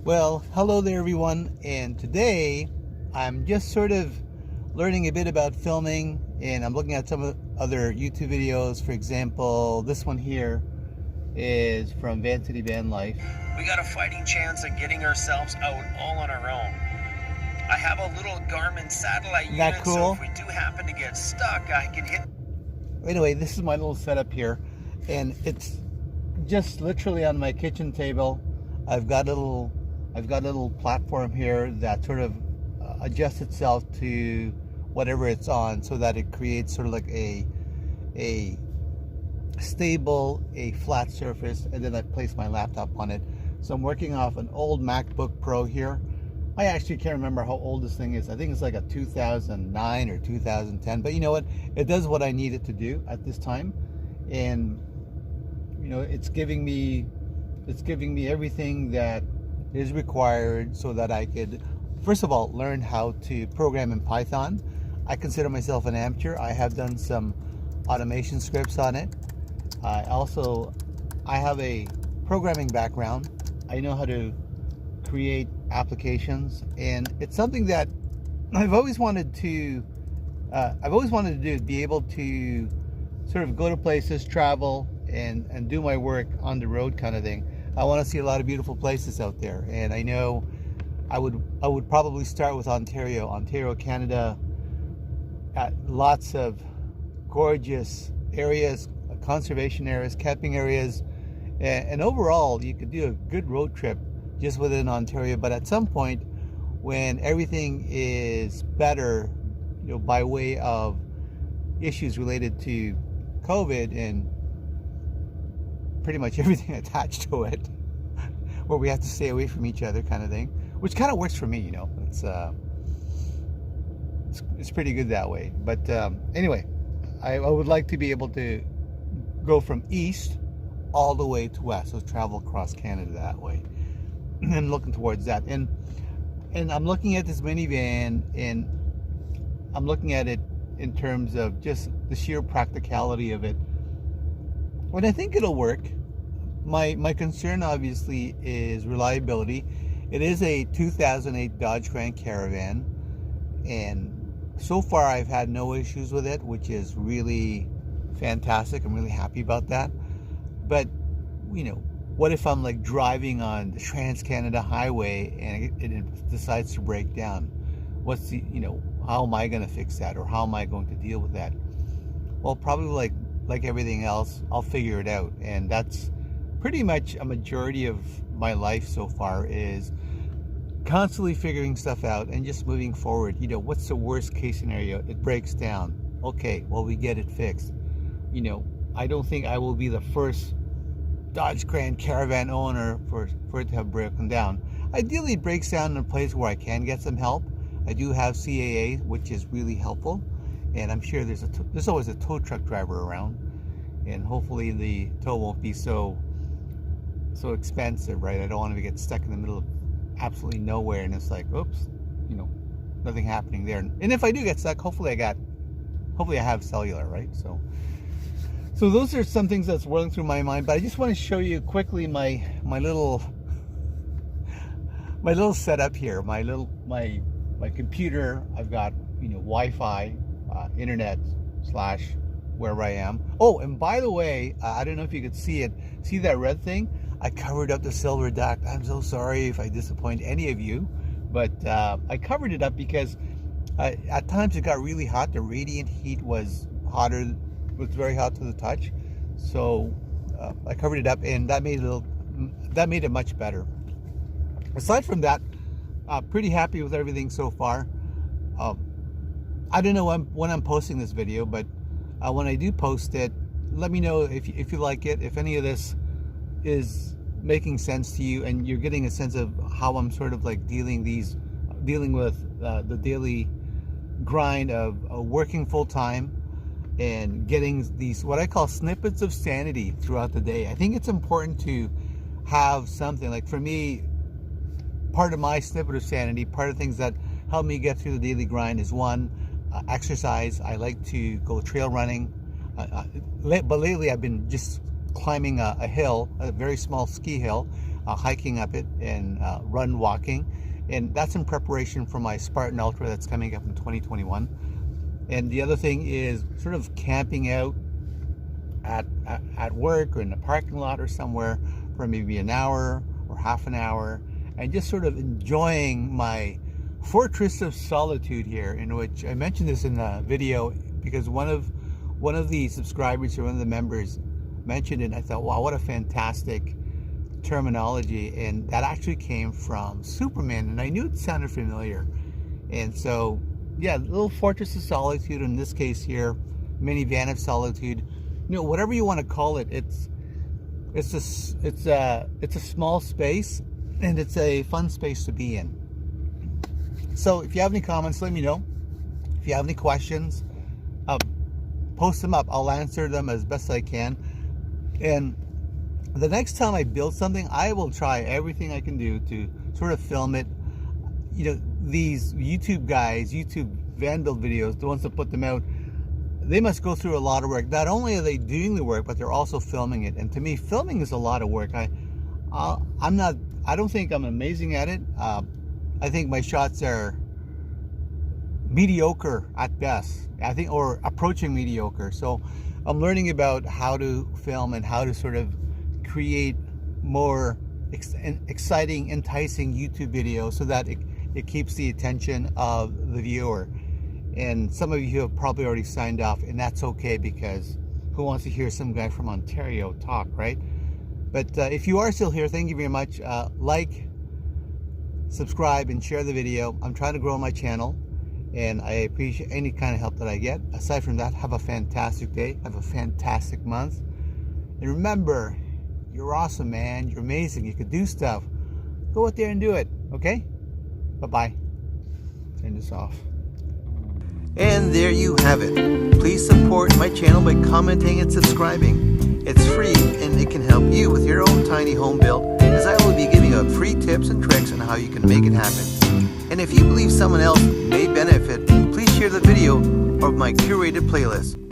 Well, hello there everyone, and today I'm just sort of learning a bit about filming, and I'm looking at some of the other YouTube videos. For example, this one here is from VanLife. We got a fighting chance of getting ourselves out all on our own. I have a little Garmin satellite Isn't that unit, cool? so if we do happen to get stuck, I can hit. Anyway, this is my little setup here, and it's just literally on my kitchen table. I've got a little platform here that sort of adjusts itself to whatever it's on, so that it creates sort of like a stable, a flat surface, and then I place my laptop on it. So I'm working off an old MacBook Pro here. I actually can't remember how old this thing is. I think it's like a 2009 or 2010, but you know what? It does what I need it to do at this time. And you know, it's giving me everything that is required so that I could, first of all, learn how to program in Python. I consider myself an amateur. I have done some automation scripts on it. I have a programming background. I know how to create applications, and it's something that I've always wanted to do, be able to sort of go to places, travel, and do my work on the road kind of thing. I want to see a lot of beautiful places out there, and I know I would probably start with Ontario, Canada. Lots of gorgeous areas, conservation areas, camping areas, and overall you could do a good road trip just within Ontario. But at some point, when everything is better, you know, by way of issues related to COVID and pretty much everything attached to it, where we have to stay away from each other kind of thing, which kind of works for me, you know. It's pretty good that way. But anyway, I would like to be able to go from east all the way to west, so travel across Canada that way. And I'm looking towards that, and I'm looking at this minivan, and I'm looking at it in terms of just the sheer practicality of it. When I think it'll work, my concern obviously is reliability. It is a 2008 Dodge Grand Caravan, and so far I've had no issues with it, which is really fantastic. I'm really happy about that. But you know, what if I'm like driving on the Trans-Canada Highway and it decides to break down? What's the, you know, how am I going to fix that, or how am I going to deal with that? Well, probably like everything else, I'll figure it out. And that's pretty much a majority of my life so far, is constantly figuring stuff out and just moving forward. You know, what's the worst case scenario? It breaks down. Okay, well, we get it fixed. You know, I don't think I will be the first Dodge Grand Caravan owner for it to have broken down. Ideally, it breaks down in a place where I can get some help. I do have CAA, which is really helpful, and I'm sure there's always a tow truck driver around, and hopefully the tow won't be so expensive, right? I don't want to get stuck in the middle of absolutely nowhere, and it's like, oops, you know, nothing happening there. And if I do get stuck, hopefully I have cellular, right? So those are some things that's whirling through my mind. But I just want to show you quickly my little setup here. My computer. I've got, you know, Wi-Fi, internet / wherever I am. Oh, and by the way, I don't know if you could see it. See that red thing? I covered up the silver duct. I'm so sorry if I disappoint any of you, but I covered it up because at times it got really hot. The radiant heat was very hot to the touch, so I covered it up, and that made it much better. Aside from that, pretty happy with everything so far. I don't know when I'm posting this video, but when I do post it, let me know if you like it, if any of this is making sense to you, and you're getting a sense of how I'm sort of like dealing with the daily grind of working full time and getting these, what I call, snippets of sanity throughout the day. I think it's important to have something. Like for me, part of my snippet of sanity, part of things that help me get through the daily grind is one, exercise. I like to go trail running, but lately I've been just climbing a hill, a very small ski hill. hiking up it and run walking. And that's in preparation for my Spartan Ultra that's coming up in 2021. And the other thing is sort of camping out at work or in the parking lot or somewhere for maybe an hour or half an hour, and just sort of enjoying my fortress of solitude here, in which I mentioned this in the video because one of the subscribers or one of the members mentioned it, and I thought, wow, what a fantastic terminology. And that actually came from Superman, and I knew it sounded familiar. And so yeah, little fortress of solitude, in this case here, minivan of solitude, you know, whatever you want to call it. It's a small space, and it's a fun space to be in. So if you have any comments, let me know. If you have any questions, post them up. I'll answer them as best I can. And the next time I build something, I will try everything I can do to sort of film it. You know, these YouTube guys, YouTube van build videos, the ones that put them out, they must go through a lot of work. Not only are they doing the work, but they're also filming it. And to me, filming is a lot of work. I don't think I'm amazing at it. I think my shots are mediocre at best, I think, or approaching mediocre. So I'm learning about how to film and how to sort of create more exciting, enticing YouTube videos so that it keeps the attention of the viewer. And some of you have probably already signed off, and that's okay, because who wants to hear some guy from Ontario talk, right? But if you are still here, thank you very much. Like, subscribe, and share the video. I'm trying to grow my channel, and I appreciate any kind of help that I get. Aside from that, have a fantastic day. Have a fantastic month. And remember, you're awesome, man. You're amazing. You could do stuff. Go out there and do it, okay? Bye-bye. Turn this off. And there you have it. Please support my channel by commenting and subscribing. It's free, and it can help you with your own tiny home build, as I will be giving out free tips and tricks on how you can make it happen. And if you believe someone else may benefit, please share the video or my curated playlist.